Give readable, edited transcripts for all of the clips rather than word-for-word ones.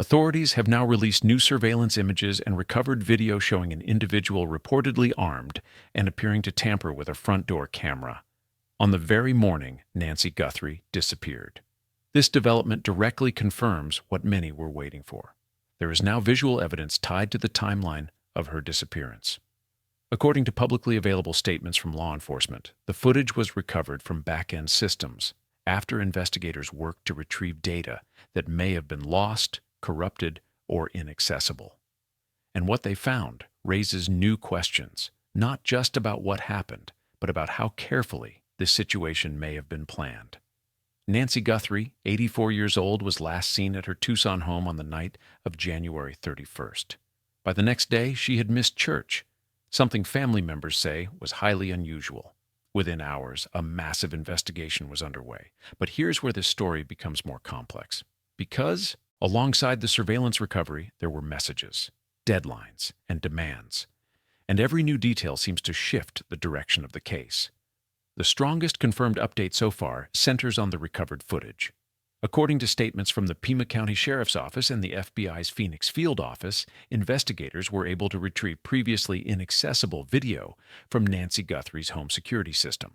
Authorities have now released new surveillance images and recovered video showing an individual reportedly armed and appearing to tamper with a front door camera on the very morning Nancy Guthrie disappeared. This development directly confirms what many were waiting for. There is now visual evidence tied to the timeline of her disappearance. According to publicly available statements from law enforcement, the footage was recovered from backend systems after investigators worked to retrieve data that may have been lost, corrupted, or inaccessible. And what they found raises new questions, not just about what happened, but about how carefully this situation may have been planned. Nancy Guthrie, 84 years old, was last seen at her Tucson home on the night of January 31st. By the next day, she had missed church, something family members say was highly unusual. Within hours, a massive investigation was underway. But here's where this story becomes more complex. Because, alongside the surveillance recovery, there were messages, deadlines, and demands. And every new detail seems to shift the direction of the case. The strongest confirmed update so far centers on the recovered footage. According to statements from the Pima County Sheriff's Office and the FBI's Phoenix Field Office, investigators were able to retrieve previously inaccessible video from Nancy Guthrie's home security system.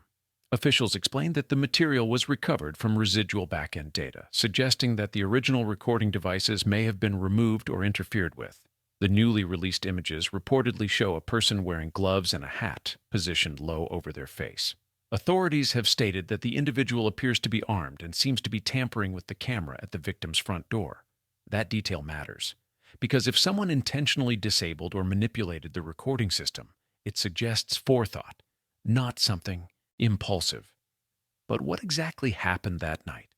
Officials explained that the material was recovered from residual backend data, suggesting that the original recording devices may have been removed or interfered with. The newly released images reportedly show a person wearing gloves and a hat positioned low over their face. Authorities have stated that the individual appears to be armed and seems to be tampering with the camera at the victim's front door. That detail matters, because if someone intentionally disabled or manipulated the recording system, it suggests forethought, not something impulsive. But what exactly happened that night?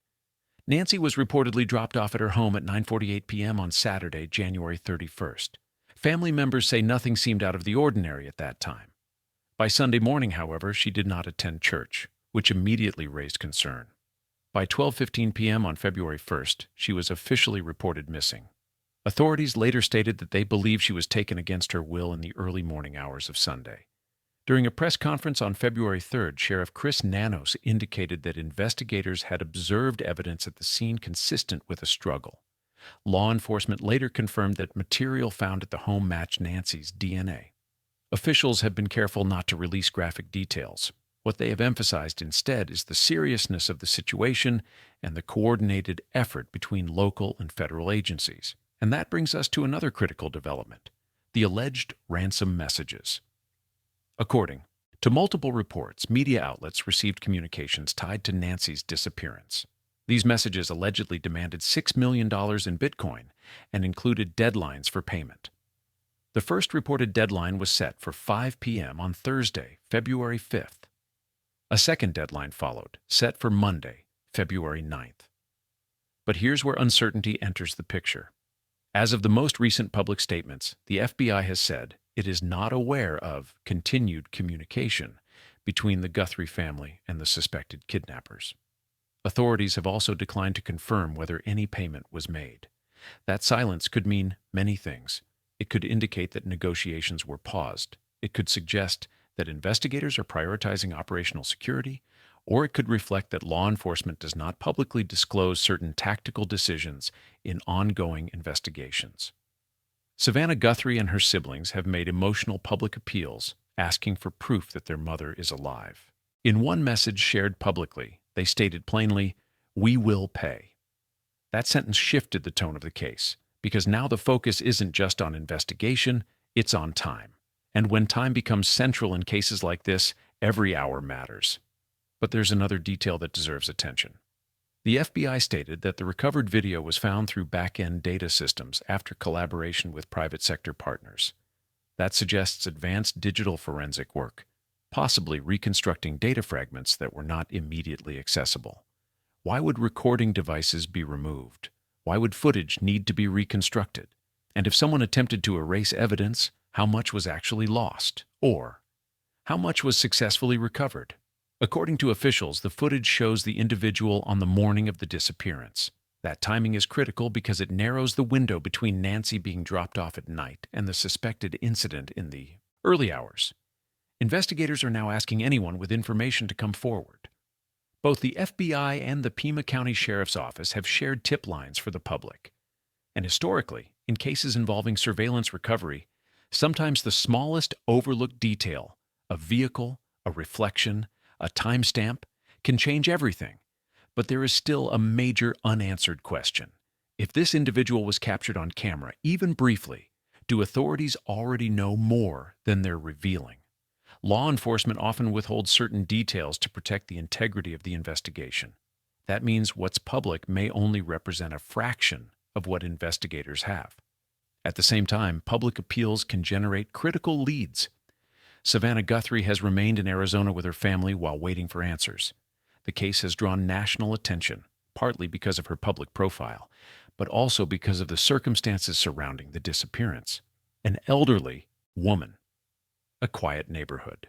Nancy was reportedly dropped off at her home at 9:48 p.m. on Saturday, January 31st. Family members say nothing seemed out of the ordinary at that time. By Sunday morning, however, she did not attend church, which immediately raised concern. By 12:15 p.m. on February 1st, she was officially reported missing. Authorities later stated that they believe she was taken against her will in the early morning hours of Sunday. During a press conference on February 3rd, Sheriff Chris Nanos indicated that investigators had observed evidence at the scene consistent with a struggle. Law enforcement later confirmed that material found at the home matched Nancy's DNA. Officials have been careful not to release graphic details. What they have emphasized instead is the seriousness of the situation and the coordinated effort between local and federal agencies. And that brings us to another critical development: the alleged ransom messages. According to multiple reports, media outlets received communications tied to Nancy's disappearance. These messages allegedly demanded $6 million in Bitcoin and included deadlines for payment. The first reported deadline was set for 5 p.m. on Thursday, February 5th. A second deadline followed, set for Monday, February 9th. But here's where uncertainty enters the picture. As of the most recent public statements, the FBI has said it is not aware of continued communication between the Guthrie family and the suspected kidnappers. Authorities have also declined to confirm whether any payment was made. That silence could mean many things. It could indicate that negotiations were paused. It could suggest that investigators are prioritizing operational security, or it could reflect that law enforcement does not publicly disclose certain tactical decisions in ongoing investigations. Savannah Guthrie and her siblings have made emotional public appeals, asking for proof that their mother is alive. In one message shared publicly, they stated plainly, "We will pay." That sentence shifted the tone of the case, because now the focus isn't just on investigation, it's on time. And when time becomes central in cases like this, every hour matters. But there's another detail that deserves attention. The FBI stated that the recovered video was found through back-end data systems after collaboration with private sector partners. That suggests advanced digital forensic work, possibly reconstructing data fragments that were not immediately accessible. Why would recording devices be removed? Why would footage need to be reconstructed? And if someone attempted to erase evidence, how much was actually lost? Or how much was successfully recovered? According to officials, the footage shows the individual on the morning of the disappearance. That timing is critical because it narrows the window between Nancy being dropped off at night and the suspected incident in the early hours. Investigators are now asking anyone with information to come forward. Both the FBI and the Pima County Sheriff's Office have shared tip lines for the public. And historically, in cases involving surveillance recovery, sometimes the smallest overlooked detail, a vehicle, a reflection, a timestamp, can change everything. But there is still a major unanswered question. If this individual was captured on camera, even briefly, do authorities already know more than they're revealing? Law enforcement often withholds certain details to protect the integrity of the investigation. That means what's public may only represent a fraction of what investigators have. At the same time, public appeals can generate critical leads. Savannah Guthrie has remained in Arizona with her family while waiting for answers. The case has drawn national attention, partly because of her public profile, but also because of the circumstances surrounding the disappearance. An elderly woman. A quiet neighborhood.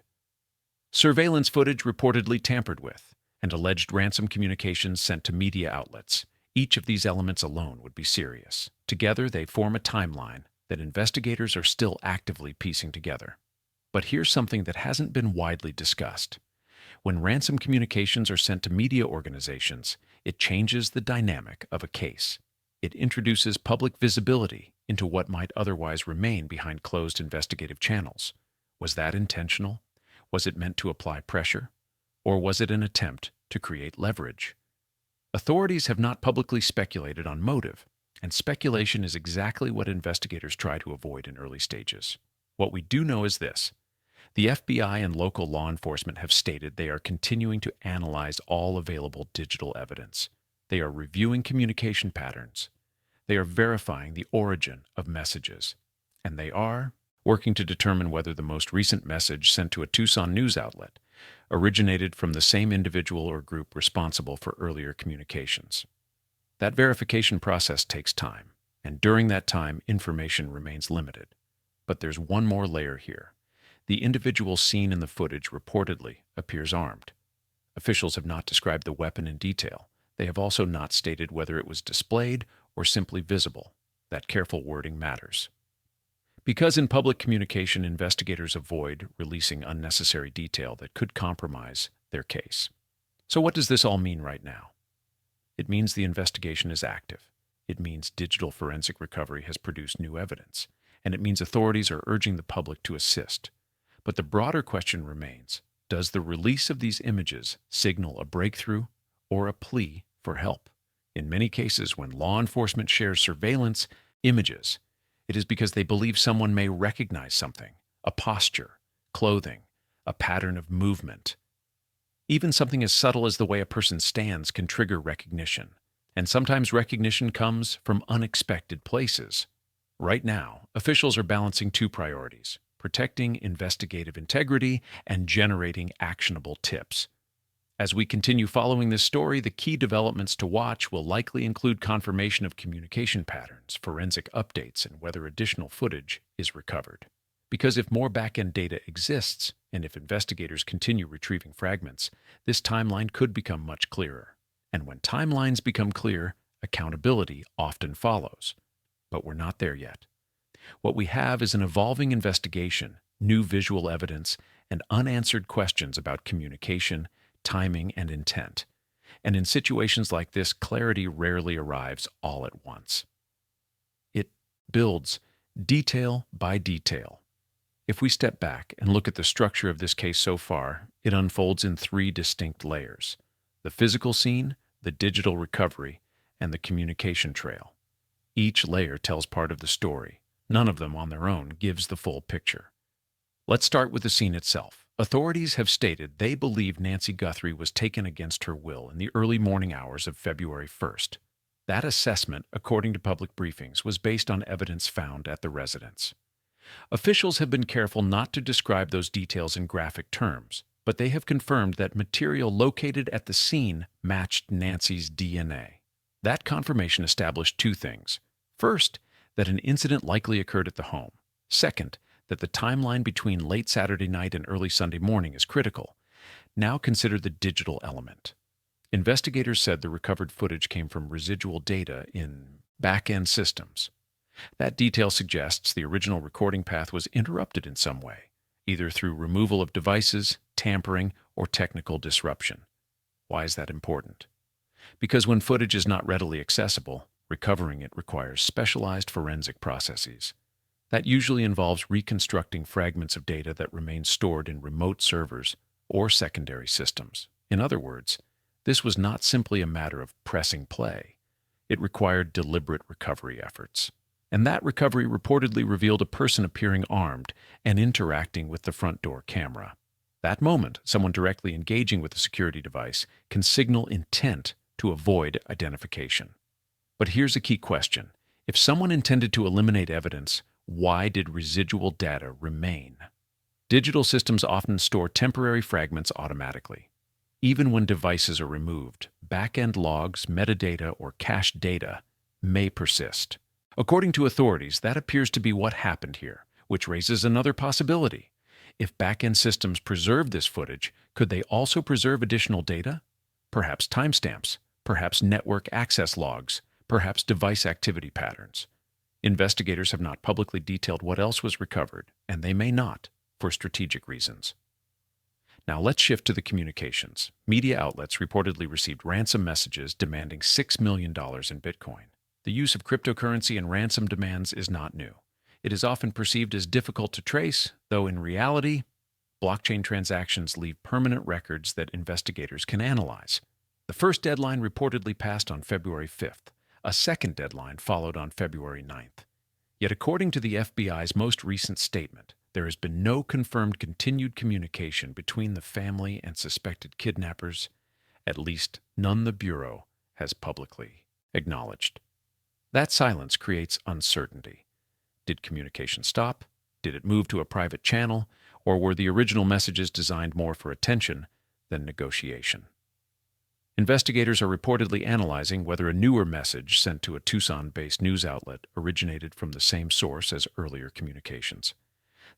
Surveillance footage reportedly tampered with, and alleged ransom communications sent to media outlets. Each of these elements alone would be serious. Together, they form a timeline that investigators are still actively piecing together. But here's something that hasn't been widely discussed. When ransom communications are sent to media organizations, it changes the dynamic of a case. It introduces public visibility into what might otherwise remain behind closed investigative channels. Was that intentional? Was it meant to apply pressure? Or was it an attempt to create leverage? Authorities have not publicly speculated on motive, and speculation is exactly what investigators try to avoid in early stages. What we do know is this. The FBI and local law enforcement have stated they are continuing to analyze all available digital evidence. They are reviewing communication patterns. They are verifying the origin of messages. And they are working to determine whether the most recent message sent to a Tucson news outlet originated from the same individual or group responsible for earlier communications. That verification process takes time, and during that time, information remains limited. But there's one more layer here. The individual seen in the footage reportedly appears armed. Officials have not described the weapon in detail. They have also not stated whether it was displayed or simply visible. That careful wording matters. Because in public communication, investigators avoid releasing unnecessary detail that could compromise their case. So what does this all mean right now? It means the investigation is active. It means digital forensic recovery has produced new evidence. And it means authorities are urging the public to assist. But the broader question remains, does the release of these images signal a breakthrough or a plea for help? In many cases, when law enforcement shares surveillance images, it is because they believe someone may recognize something, a posture, clothing, a pattern of movement. Even something as subtle as the way a person stands can trigger recognition, and sometimes recognition comes from unexpected places. Right now, officials are balancing two priorities: protecting investigative integrity and generating actionable tips. As we continue following this story, the key developments to watch will likely include confirmation of communication patterns, forensic updates, and whether additional footage is recovered. Because if more backend data exists, and if investigators continue retrieving fragments, this timeline could become much clearer. And when timelines become clear, accountability often follows. But we're not there yet. What we have is an evolving investigation, new visual evidence, and unanswered questions about communication, timing, and intent. And in situations like this, clarity rarely arrives all at once. It builds detail by detail. If we step back and look at the structure of this case so far, it unfolds in three distinct layers: the physical scene, the digital recovery, and the communication trail. Each layer tells part of the story. None of them on their own gives the full picture. Let's start with the scene itself. Authorities have stated they believe Nancy Guthrie was taken against her will in the early morning hours of February 1st. That assessment, according to public briefings, was based on evidence found at the residence. Officials have been careful not to describe those details in graphic terms, but they have confirmed that material located at the scene matched Nancy's DNA. That confirmation established two things. First, that an incident likely occurred at the home. Second, that the timeline between late Saturday night and early Sunday morning is critical. Now consider the digital element. Investigators said the recovered footage came from residual data in backend systems. That detail suggests the original recording path was interrupted in some way, either through removal of devices, tampering, or technical disruption. Why is that important? Because when footage is not readily accessible, Recovering it requires specialized forensic processes. That usually involves reconstructing fragments of data that remain stored in remote servers or secondary systems. In other words, this was not simply a matter of pressing play. It required deliberate recovery efforts. And that recovery reportedly revealed a person appearing armed and interacting with the front door camera. That moment, someone directly engaging with the security device can signal intent to avoid identification. But here's a key question. If someone intended to eliminate evidence, why did residual data remain? Digital systems often store temporary fragments automatically. Even when devices are removed, backend logs, metadata, or cached data may persist. According to authorities, that appears to be what happened here, which raises another possibility. If backend systems preserve this footage, could they also preserve additional data? Perhaps timestamps, perhaps network access logs, perhaps device activity patterns. Investigators have not publicly detailed what else was recovered, and they may not, for strategic reasons. Now let's shift to the communications. Media outlets reportedly received ransom messages demanding $6 million in Bitcoin. The use of cryptocurrency and ransom demands is not new. It is often perceived as difficult to trace, though in reality, blockchain transactions leave permanent records that investigators can analyze. The first deadline reportedly passed on February 5th. A second deadline followed on February 9th. Yet according to the FBI's most recent statement, there has been no confirmed continued communication between the family and suspected kidnappers, at least none the Bureau has publicly acknowledged. That silence creates uncertainty. Did communication stop? Did it move to a private channel? Or were the original messages designed more for attention than negotiation? Investigators are reportedly analyzing whether a newer message sent to a Tucson-based news outlet originated from the same source as earlier communications.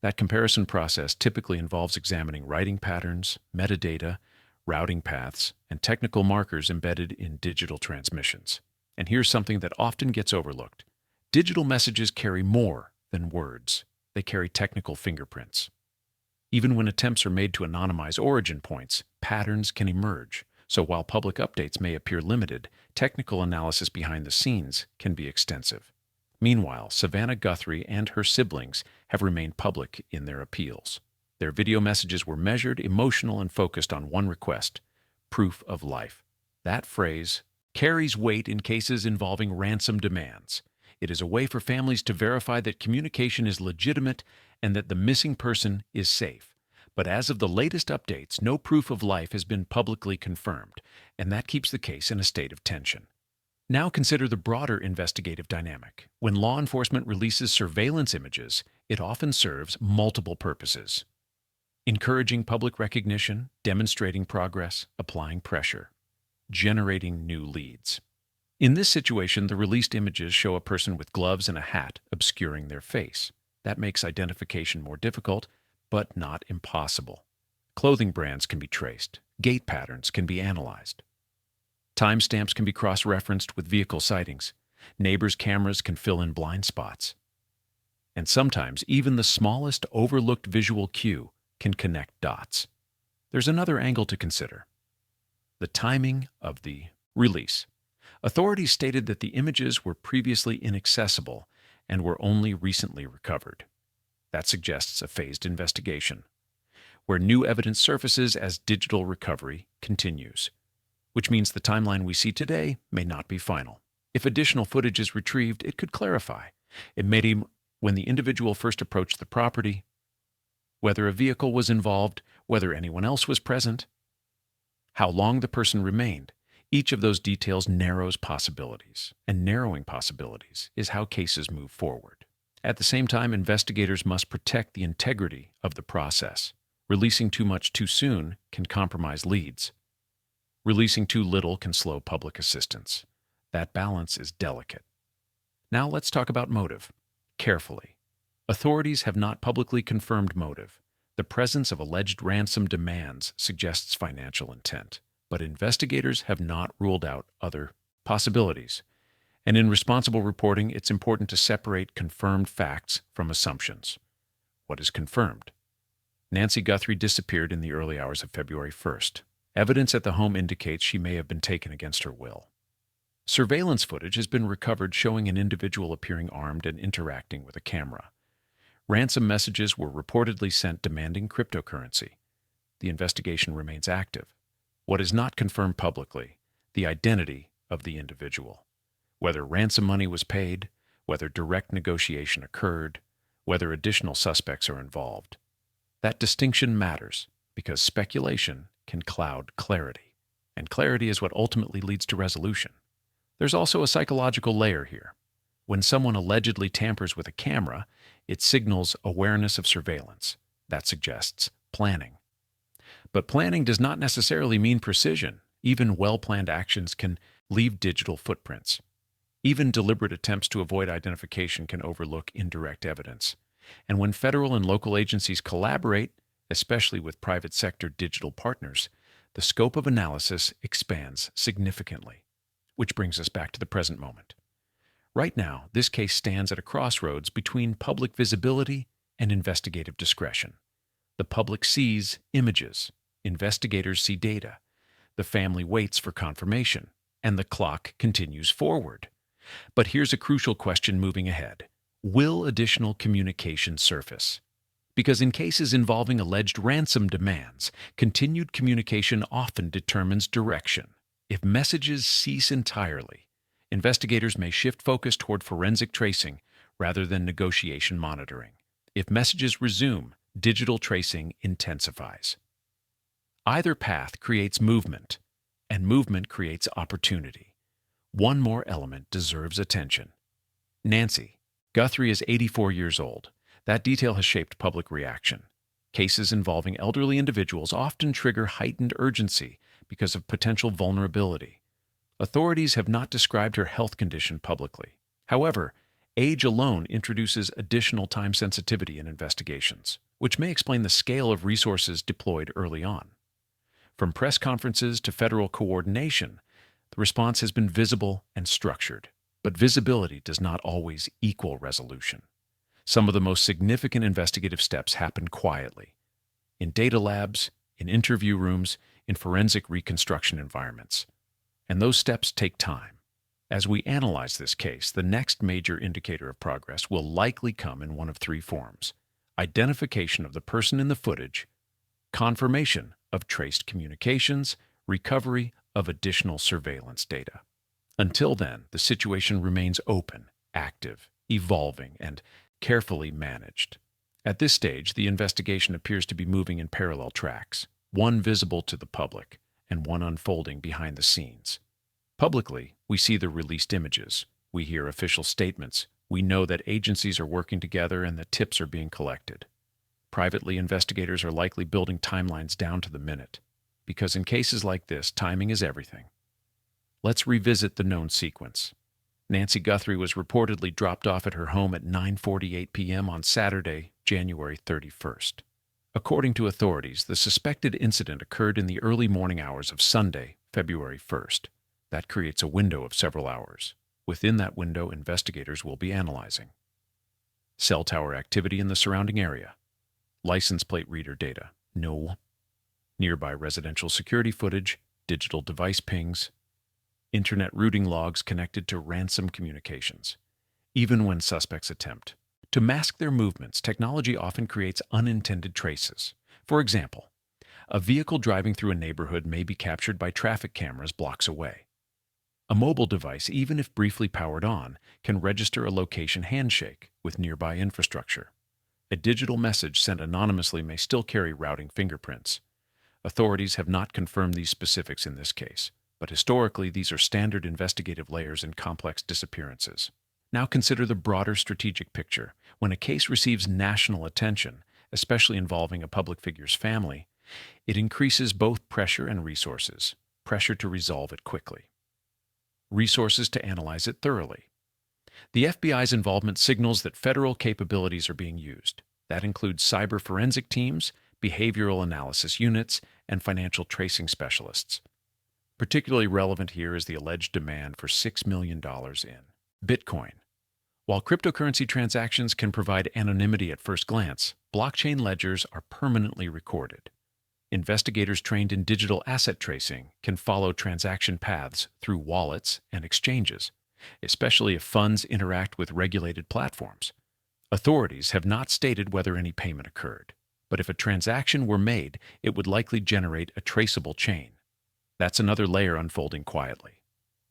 That comparison process typically involves examining writing patterns, metadata, routing paths, and technical markers embedded in digital transmissions. And here's something that often gets overlooked. Digital messages carry more than words. They carry technical fingerprints. Even when attempts are made to anonymize origin points, patterns can emerge. So while public updates may appear limited, technical analysis behind the scenes can be extensive. Meanwhile, Savannah Guthrie and her siblings have remained public in their appeals. Their video messages were measured, emotional, and focused on one request: proof of life. That phrase carries weight in cases involving ransom demands. It is a way for families to verify that communication is legitimate and that the missing person is safe. But as of the latest updates, no proof of life has been publicly confirmed, and that keeps the case in a state of tension. Now consider the broader investigative dynamic. When law enforcement releases surveillance images, it often serves multiple purposes: encouraging public recognition, demonstrating progress, applying pressure, generating new leads. In this situation, the released images show a person with gloves and a hat obscuring their face. That makes identification more difficult, but not impossible. Clothing brands can be traced. Gait patterns can be analyzed. Timestamps can be cross-referenced with vehicle sightings. Neighbors' cameras can fill in blind spots. And sometimes, even the smallest overlooked visual cue can connect dots. There's another angle to consider: the timing of the release. Authorities stated that the images were previously inaccessible and were only recently recovered. That suggests a phased investigation, where new evidence surfaces as digital recovery continues, which means the timeline we see today may not be final. If additional footage is retrieved, it could clarify. It may be when the individual first approached the property, whether a vehicle was involved, whether anyone else was present, how long the person remained. Each of those details narrows possibilities, and narrowing possibilities is how cases move forward. At the same time, investigators must protect the integrity of the process. Releasing too much too soon can compromise leads. Releasing too little can slow public assistance. That balance is delicate. Now let's talk about motive. Carefully. Authorities have not publicly confirmed motive. The presence of alleged ransom demands suggests financial intent, but investigators have not ruled out other possibilities. And in responsible reporting, it's important to separate confirmed facts from assumptions. What is confirmed? Nancy Guthrie disappeared in the early hours of February 1st. Evidence at the home indicates she may have been taken against her will. Surveillance footage has been recovered showing an individual appearing armed and interacting with a camera. Ransom messages were reportedly sent demanding cryptocurrency. The investigation remains active. What is not confirmed publicly, the identity of the individual. Whether ransom money was paid, whether direct negotiation occurred, whether additional suspects are involved. That distinction matters because speculation can cloud clarity, and clarity is what ultimately leads to resolution. There's also a psychological layer here. When someone allegedly tampers with a camera, it signals awareness of surveillance. That suggests planning. But planning does not necessarily mean precision. Even well-planned actions can leave digital footprints. Even deliberate attempts to avoid identification can overlook indirect evidence. And when federal and local agencies collaborate, especially with private sector digital partners, the scope of analysis expands significantly. Which brings us back to the present moment. Right now, this case stands at a crossroads between public visibility and investigative discretion. The public sees images, investigators see data, the family waits for confirmation, and the clock continues forward. But here's a crucial question moving ahead. Will additional communication surface? Because in cases involving alleged ransom demands, continued communication often determines direction. If messages cease entirely, investigators may shift focus toward forensic tracing rather than negotiation monitoring. If messages resume, digital tracing intensifies. Either path creates movement, and movement creates opportunity. One more element deserves attention. Nancy Guthrie is 84 years old. That detail has shaped public reaction. Cases involving elderly individuals often trigger heightened urgency because of potential vulnerability. Authorities have not described her health condition publicly. However, age alone introduces additional time sensitivity in investigations, which may explain the scale of resources deployed early on. From press conferences to federal coordination, the response has been visible and structured. But visibility does not always equal resolution. Some of the most significant investigative steps happen quietly, in data labs, in interview rooms, in forensic reconstruction environments. And those steps take time. As we analyze this case, the next major indicator of progress will likely come in one of three forms: identification of the person in the footage, confirmation of traced communications, recovery of additional surveillance data. Until then, the situation remains open, active, evolving, and carefully managed. At this stage, the investigation appears to be moving in parallel tracks, one visible to the public and one unfolding behind the scenes. Publicly, we see the released images, we hear official statements, we know that agencies are working together and that tips are being collected. Privately, investigators are likely building timelines down to the minute, because in cases like this, timing is everything. Let's revisit the known sequence. Nancy Guthrie was reportedly dropped off at her home at 9:48 p.m. on Saturday, January 31st. According to authorities, the suspected incident occurred in the early morning hours of Sunday, February 1st. That creates a window of several hours. Within that window, investigators will be analyzing cell tower activity in the surrounding area, license plate reader data, no, nearby residential security footage, digital device pings, internet routing logs connected to ransom communications. Even when suspects attempt to mask their movements, technology often creates unintended traces. For example, a vehicle driving through a neighborhood may be captured by traffic cameras blocks away. A mobile device, even if briefly powered on, can register a location handshake with nearby infrastructure. A digital message sent anonymously may still carry routing fingerprints. Authorities have not confirmed these specifics in this case, but historically these are standard investigative layers in complex disappearances. Now consider the broader strategic picture. When a case receives national attention, especially involving a public figure's family, it increases both pressure and resources. Pressure to resolve it quickly, resources to analyze it thoroughly. The FBI's involvement signals that federal capabilities are being used. That includes cyber forensic teams, behavioral analysis units, and financial tracing specialists. Particularly relevant here is the alleged demand for $6 million in Bitcoin. While cryptocurrency transactions can provide anonymity at first glance, blockchain ledgers are permanently recorded. investigators trained in digital asset tracing can follow transaction paths through wallets and exchanges, especially if funds interact with regulated platforms. Authorities have not stated whether any payment occurred, but if a transaction were made, it would likely generate a traceable chain. That's another layer unfolding quietly.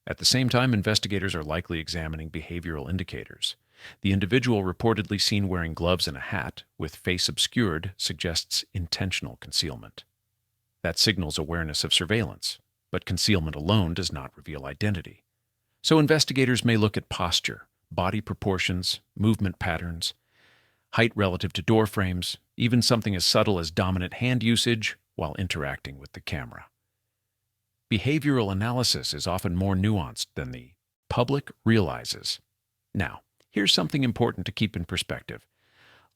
At the same time, investigators are likely examining behavioral indicators. The individual reportedly seen wearing gloves and a hat, with face obscured, suggests intentional concealment. That signals awareness of surveillance, but concealment alone does not reveal identity. So investigators may look at posture, body proportions, movement patterns, height relative to door frames, even something as subtle as dominant hand usage while interacting with the camera. Behavioral analysis is often more nuanced than the public realizes. Now, here's something important to keep in perspective.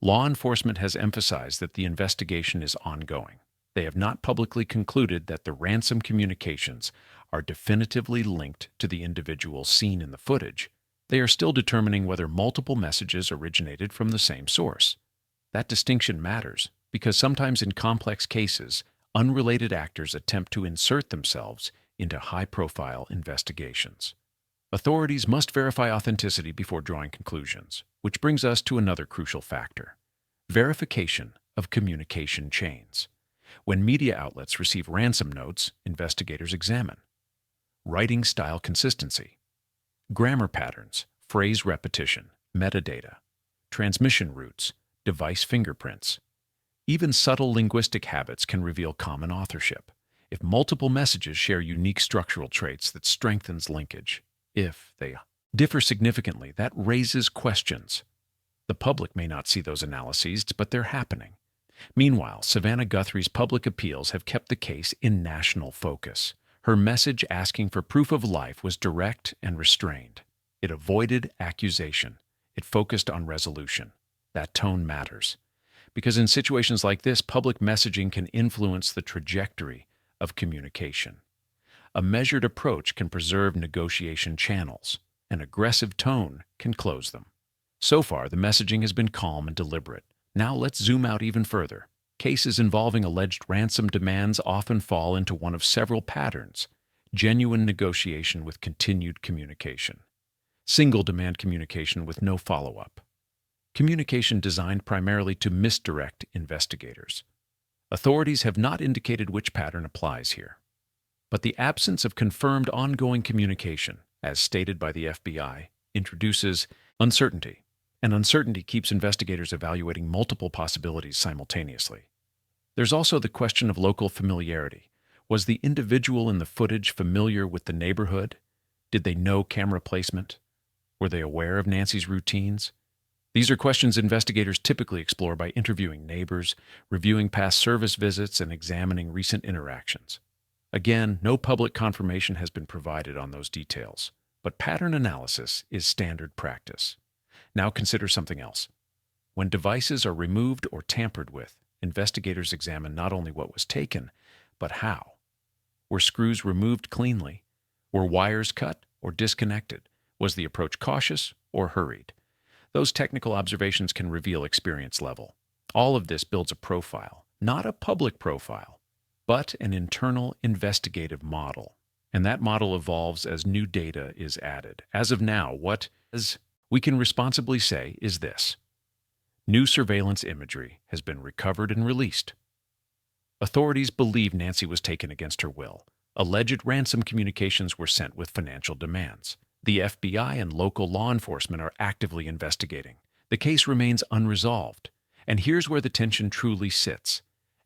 Law enforcement has emphasized that the investigation is ongoing. They have not publicly concluded that the ransom communications are definitively linked to the individual seen in the footage. They are still determining whether multiple messages originated from the same source. That distinction matters because sometimes in complex cases, unrelated actors attempt to insert themselves into high-profile investigations. Authorities must verify authenticity before drawing conclusions, which brings us to another crucial factor: verification of communication chains. When media outlets receive ransom notes, investigators examine writing style consistency, grammar patterns, phrase repetition, metadata, transmission routes, device fingerprints. Even subtle linguistic habits can reveal common authorship. If multiple messages share unique structural traits, that strengthens linkage. If they differ significantly, that raises questions. The public may not see those analyses, but they're happening. Meanwhile, Savannah Guthrie's public appeals have kept the case in national focus. Her message asking for proof of life was direct and restrained. It avoided accusation. It focused on resolution. That tone matters, because in situations like this, public messaging can influence the trajectory of communication. A measured approach can preserve negotiation channels. An aggressive tone can close them. So far, the messaging has been calm and deliberate. Now let's zoom out even further. Cases involving alleged ransom demands often fall into one of several patterns: genuine negotiation with continued communication, single demand communication with no follow-up, communication designed primarily to misdirect investigators. Authorities have not indicated which pattern applies here. But the absence of confirmed ongoing communication, as stated by the FBI, introduces uncertainty. And uncertainty keeps investigators evaluating multiple possibilities simultaneously. There's also the question of local familiarity. Was the individual in the footage familiar with the neighborhood? Did they know camera placement? Were they aware of Nancy's routines? These are questions investigators typically explore by interviewing neighbors, reviewing past service visits, and examining recent interactions. Again, no public confirmation has been provided on those details, but pattern analysis is standard practice. Now consider something else. When devices are removed or tampered with, investigators examine not only what was taken, but how. Were screws removed cleanly? Were wires cut or disconnected? Was the approach cautious or hurried? Those technical observations can reveal experience level. All of this builds a profile, not a public profile, but an internal investigative model. And that model evolves as new data is added. As of now, what we can responsibly say is this: new surveillance imagery has been recovered and released. Authorities believe Nancy was taken against her will. Alleged ransom communications were sent with financial demands. The FBI and local law enforcement are actively investigating. The case remains unresolved. And here's where the tension truly sits.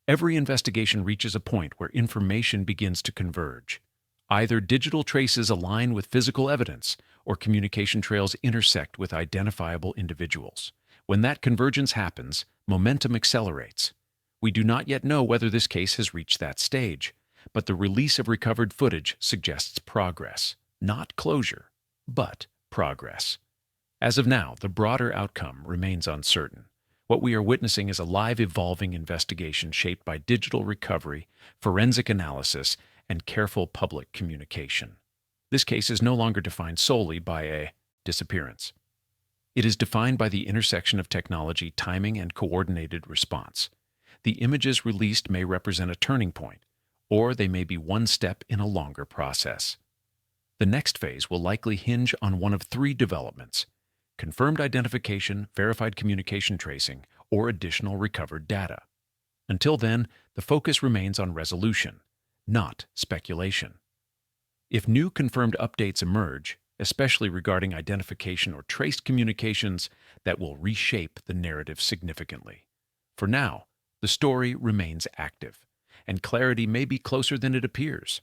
Every investigation reaches a point where information begins to converge. Either digital traces align with physical evidence, or communication trails intersect with identifiable individuals. When that convergence happens, momentum accelerates. We do not yet know whether this case has reached that stage, but the release of recovered footage suggests progress. Not closure, but progress. As of now, the broader outcome remains uncertain. What we are witnessing is a live, evolving investigation shaped by digital recovery, forensic analysis, and careful public communication. This case is no longer defined solely by a disappearance. It is defined by the intersection of technology, timing, and coordinated response. The images released may represent a turning point, or they may be one step in a longer process. The next phase will likely hinge on one of three developments: confirmed identification, verified communication tracing, or additional recovered data. Until then, the focus remains on resolution, not speculation. If new confirmed updates emerge, especially regarding identification or traced communications, that will reshape the narrative significantly. For now, the story remains active, and clarity may be closer than it appears.